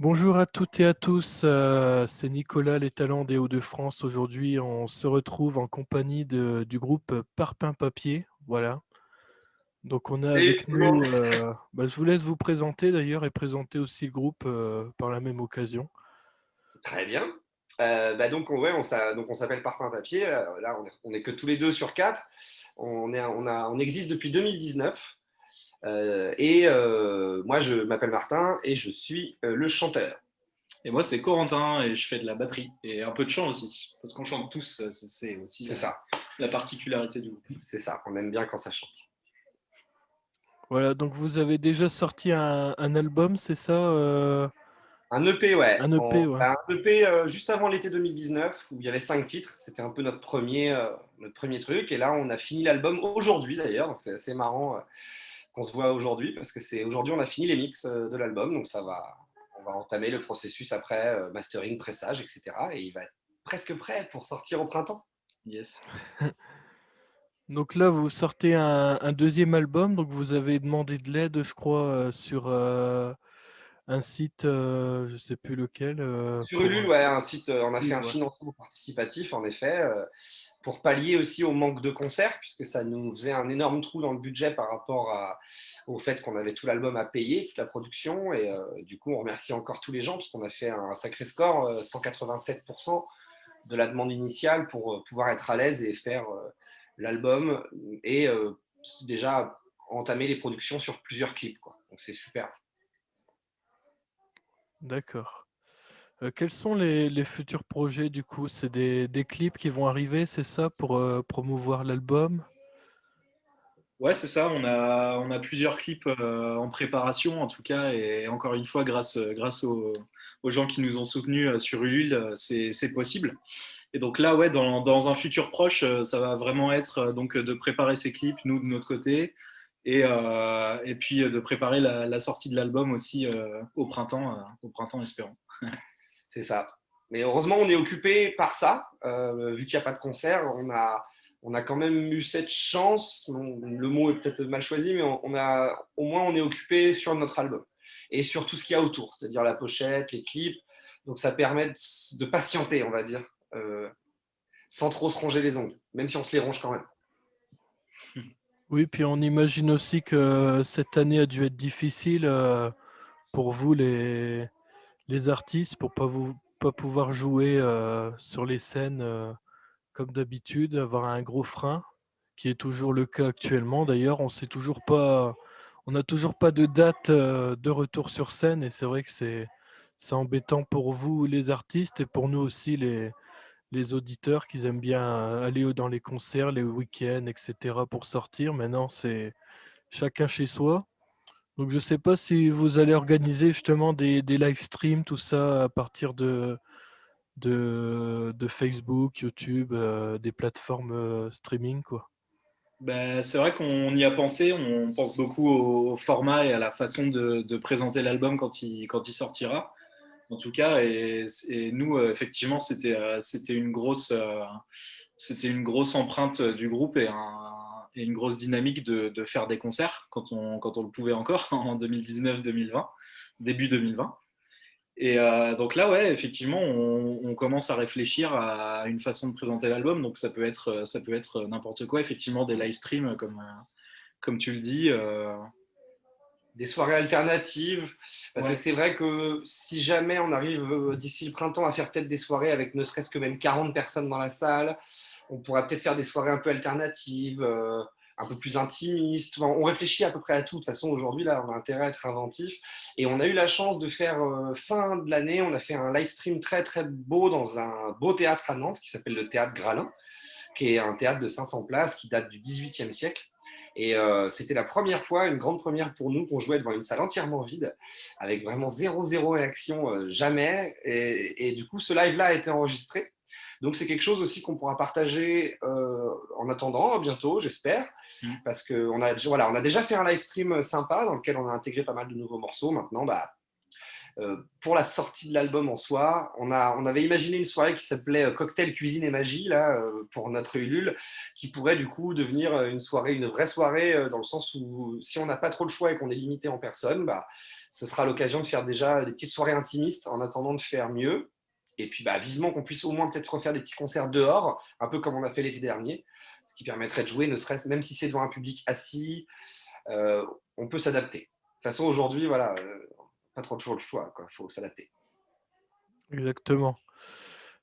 Bonjour à toutes et à tous, c'est Nicolas, les talents des Hauts-de-France. Aujourd'hui, on se retrouve en compagnie du groupe Parpaing Papier. Voilà. Donc on a Et avec nous, je vous laisse vous présenter d'ailleurs et présenter aussi le groupe par la même occasion. très bien. Ouais, on s'appelle Parpaing Papier. Là, on est que tous les deux sur quatre. On existe depuis 2019. Moi, je m'appelle Martin et je suis le chanteur. Et moi, c'est Corentin et je fais de la batterie et un peu de chant aussi. Parce qu'on chante tous, c'est aussi C'est ça, la particularité du groupe. c'est ça. On aime bien quand ça chante. Voilà, donc vous avez déjà sorti un album, c'est ça? Un EP, ouais. Un EP, ouais. Un EP juste avant l'été 2019 où il y avait 5 titres. C'était un peu notre premier truc. Et là, on a fini l'album aujourd'hui d'ailleurs. Donc c'est assez marrant qu'on se voit aujourd'hui parce que c'est aujourd'hui on a fini les mix de l'album, donc on va entamer le processus après mastering, pressage, etc. Et il va être presque prêt pour sortir au printemps. Yes. Donc là, vous sortez un deuxième album, donc vous avez demandé de l'aide, je crois, sur un site, je sais plus lequel, Sur Ulule, ouais, un site, on a fait Ulule, un ouais. financement participatif en effet, pour pallier aussi au manque de concerts, puisque ça nous faisait un énorme trou dans le budget par rapport au fait qu'on avait tout l'album à payer, toute la production. Et du coup, on remercie encore tous les gens, parce qu'on a fait un sacré score, 187% de la demande initiale pour pouvoir être à l'aise et faire l'album et déjà entamer les productions sur plusieurs clips, quoi. Donc c'est super. D'accord. Quels sont les futurs projets du coup? C'est des clips qui vont arriver, c'est ça, pour, promouvoir l'album? Ouais, c'est ça. On a plusieurs clips en préparation, en tout cas. Et encore une fois, grâce aux gens qui nous ont soutenus sur Ulule, c'est possible. Et donc là, ouais, dans un futur proche, ça va vraiment être donc de préparer ces clips, nous, de notre côté. Et puis de préparer la sortie de l'album aussi au printemps, espérons. C'est ça. Mais heureusement, on est occupé par ça. Vu qu'il n'y a pas de concert, on a quand même eu cette chance. Bon, le mot est peut-être mal choisi, mais au moins on est occupé sur notre album et sur tout ce qu'il y a autour, c'est-à-dire la pochette, les clips. Donc ça permet de patienter, on va dire, sans trop se ronger les ongles, même si on se les ronge quand même. Oui, puis on imagine aussi que cette année a dû être difficile, pour vous les artistes, pour pas pouvoir jouer, sur les scènes, comme d'habitude, avoir un gros frein, qui est toujours le cas actuellement d'ailleurs. On n'a toujours pas de date, de retour sur scène et c'est vrai que c'est embêtant pour vous les artistes et pour nous aussi les auditeurs qui aiment bien aller dans les concerts, les week-ends et cetera pour sortir. Maintenant, c'est chacun chez soi. Donc je ne sais pas si vous allez organiser justement des live streams, tout ça à partir de Facebook, YouTube, des plateformes, streaming quoi. Ben, c'est vrai qu'on y a pensé, on pense beaucoup au format et à la façon de présenter l'album quand il sortira, en tout cas. Et nous, effectivement, c'était une grosse empreinte du groupe et une grosse dynamique de faire des concerts quand on le pouvait encore en 2019-2020, début 2020. Et donc là, ouais, effectivement, on commence à réfléchir à une façon de présenter l'album. Donc ça peut être n'importe quoi, effectivement, des live streams comme tu le dis. Des soirées alternatives, parce que Ouais, c'est vrai que si jamais on arrive d'ici le printemps à faire peut-être des soirées avec ne serait-ce que même 40 personnes dans la salle, on pourrait peut-être faire des soirées un peu alternatives, un peu plus intimistes. Enfin, on réfléchit à peu près à tout. De toute façon, aujourd'hui, là, on a intérêt à être inventif. Et on a eu la chance de faire, fin de l'année, on a fait un live stream très, très beau dans un beau théâtre à Nantes qui s'appelle le Théâtre Gralin, qui est un théâtre de 500 places qui date du XVIIIe siècle. Et c'était la première fois, une grande première pour nous, qu'on jouait devant une salle entièrement vide, avec vraiment zéro réaction, jamais. Et du coup, ce live-là a été enregistré. Donc c'est quelque chose aussi qu'on pourra partager en attendant, bientôt, j'espère. mm. Parce qu'on a déjà fait un live stream sympa dans lequel on a intégré pas mal de nouveaux morceaux. Maintenant, pour la sortie de l'album en soi, on avait imaginé une soirée qui s'appelait Cocktail, Cuisine et Magie, là, pour notre Ulule, qui pourrait du coup devenir une vraie soirée, dans le sens où si on n'a pas trop le choix et qu'on est limité en personnes, ce sera l'occasion de faire déjà des petites soirées intimistes en attendant de faire mieux. Et puis vivement qu'on puisse au moins peut-être refaire des petits concerts dehors, un peu comme on a fait l'été dernier, ce qui permettrait de jouer, ne serait-ce même si c'est devant un public assis, on peut s'adapter. De toute façon, aujourd'hui, voilà, pas trop toujours le choix, il faut s'adapter. Exactement.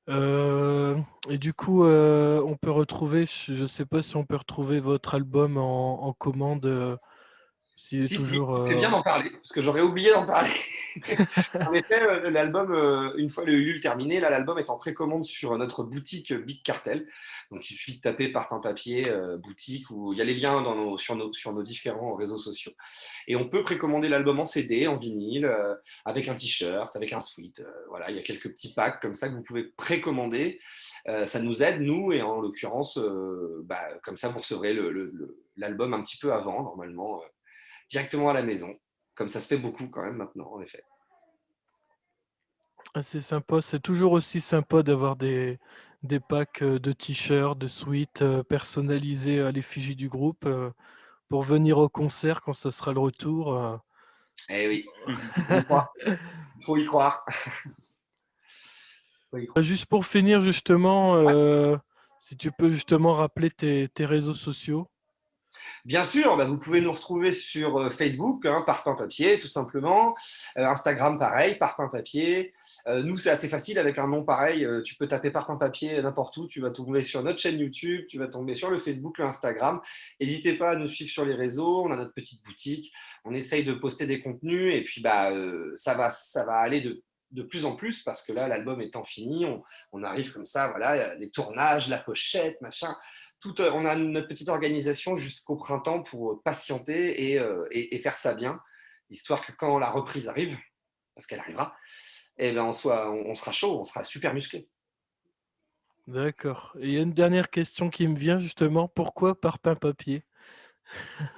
Et du coup, on peut retrouver, je ne sais pas si on peut retrouver votre album en commande, s'il est Si, toujours. c'est bien d'en parler, parce que j'aurais oublié d'en parler. En effet, l'album, une fois le Ulule terminé, là, l'album est en précommande sur notre boutique Big Cartel. Donc, il suffit de taper Parpaing Papier, boutique, où il y a les liens sur nos différents réseaux sociaux. Et on peut précommander l'album en CD, en vinyle, avec un t-shirt, avec un sweat. Voilà, il y a quelques petits packs comme ça que vous pouvez précommander. Ça nous aide, nous, et en l'occurrence, comme ça, vous recevrez l'album un petit peu avant, normalement, directement à la maison. Comme ça se fait beaucoup quand même maintenant, en effet. C'est sympa, c'est toujours aussi sympa d'avoir des packs de t-shirts, de sweats personnalisés à l'effigie du groupe pour venir au concert quand ça sera le retour. Eh oui, il faut y croire. Faut y croire. Juste pour finir, justement, Ouais. si tu peux justement rappeler tes réseaux sociaux. Bien sûr, vous pouvez nous retrouver sur Facebook, Parpaing Papier, tout simplement. Instagram, pareil, Parpaing Papier. Nous, c'est assez facile avec un nom pareil. Tu peux taper Parpaing Papier n'importe où. Tu vas tomber sur notre chaîne YouTube, tu vas tomber sur le Facebook, le Instagram. N'hésitez pas à nous suivre sur les réseaux. On a notre petite boutique. On essaye de poster des contenus et puis ça va aller de plus en plus parce que là, l'album étant fini, on arrive comme ça, voilà, les tournages, la pochette, machin. On a notre petite organisation jusqu'au printemps pour patienter et faire ça bien, histoire que quand la reprise arrive, parce qu'elle arrivera, on sera chaud, on sera super musclé. D'accord. Et il y a une dernière question qui me vient justement. Pourquoi Parpaing Papier?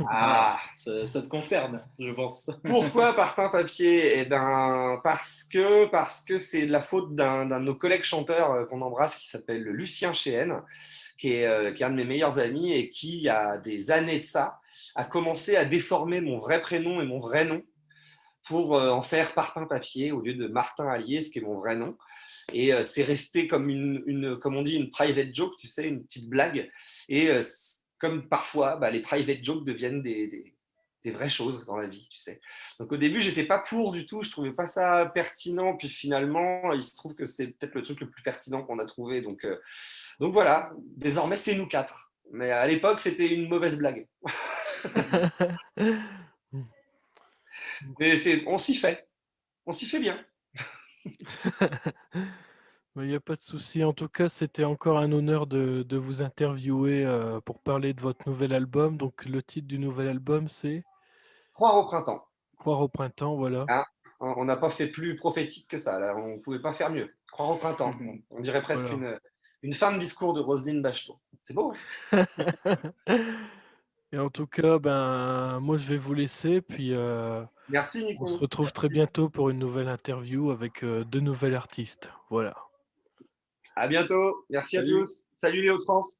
Ah, Ça te concerne, je pense. pourquoi Parpaing Papier? Parce que c'est de la faute d'un de nos collègues chanteurs qu'on embrasse qui s'appelle Lucien Chéenne, qui est un de mes meilleurs amis et qui, il y a des années de ça, a commencé à déformer mon vrai prénom et mon vrai nom pour en faire Parpaing Papier au lieu de Martin Allier, ce qui est mon vrai nom. Et c'est resté comme comme on dit, une private joke, tu sais, une petite blague. Et comme parfois, les private jokes deviennent des vraies choses dans la vie, tu sais. Donc au début, j'étais pas pour du tout, je trouvais pas ça pertinent. Puis finalement, il se trouve que c'est peut-être le truc le plus pertinent qu'on a trouvé. Donc voilà, désormais, c'est nous quatre. Mais à l'époque, c'était une mauvaise blague. Mais on s'y fait bien. Il n'y a pas de souci. En tout cas, c'était encore un honneur de vous interviewer pour parler de votre nouvel album. Donc, le titre du nouvel album, c'est Croire au printemps. Croire au printemps, voilà. Hein, on n'a pas fait plus prophétique que ça. Là, on ne pouvait pas faire mieux. Croire au printemps. On dirait presque Voilà. une fin de discours de Roselyne Bachelot. C'est beau. Et en tout cas, moi, je vais vous laisser. Puis, Merci, on se Nico. retrouve très bientôt pour une nouvelle interview avec deux nouvelles artistes. Voilà. À bientôt. Merci à Salut. tous. Salut Léo France.